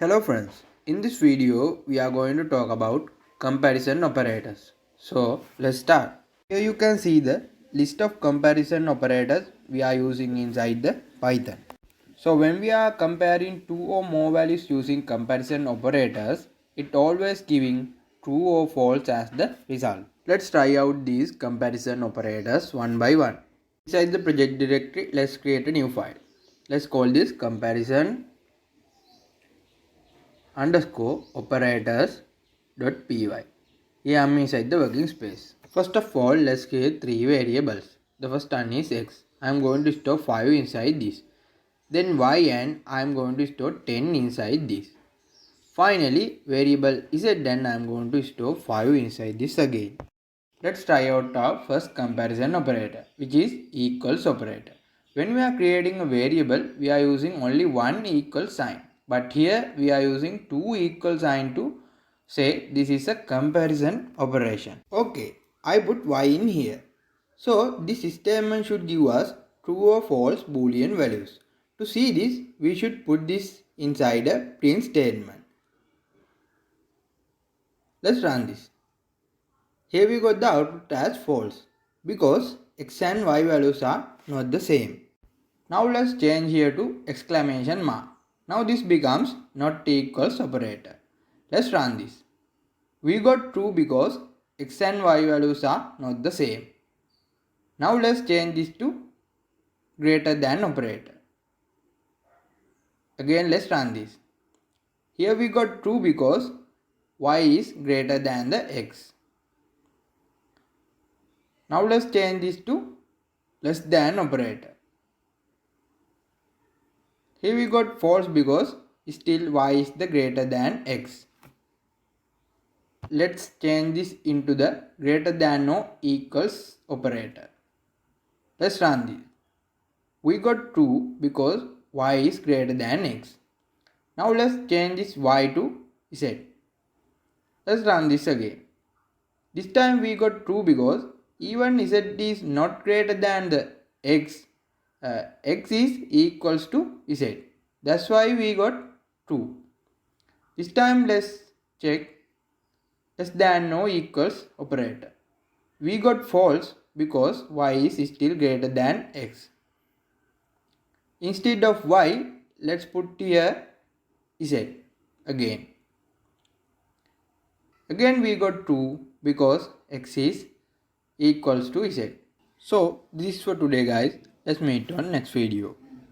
Hello friends, in this video we are going to talk about comparison operators. So let's start. Here you can see the list of comparison operators we are using inside the Python. So when we are comparing two or more values using comparison operators, it always giving true or false as the result. Let's try out these comparison operators one by one. Inside the project directory, let's create a new file. Let's call this comparison underscore operators dot py. Here I am inside the working space. First of all, let's create three variables. The first one is x. I am going to store 5 inside this. Then y and I am going to store 10 inside this. Finally, variable z and I am going to store 5 inside this again. Let's try out our first comparison operator, which is equals operator. When we are creating a variable, we are using only one equal sign. But here we are using two equal sign to say this is a comparison operation. Okay, I put y in here. So this statement should give us true or false boolean values. To see this, we should put this inside a print statement. Let's run this. Here we got the output as false because x and y values are not the same. Now let's change here to exclamation mark. Now this becomes not equals operator. Let's run this. We got true because x and y values are not the same. Now let's change this to greater than operator. Again let's run this. Here we got true because y is greater than the x. Now let's change this to less than operator. Here we got false because still y is the greater than x. Let's change this into the greater than or equals operator. Let's run this. We got true because y is greater than x. Now let's change this y to z. Let's run this again. This time we got true because even z is not greater than the x. X is equals to z. That's why we got true. This time let's check less than or equals operator. We got false because y is still greater than x. Instead of y, let's put here z again. Again we got true because x is equals to z. So this is for today guys. Let's meet on next video.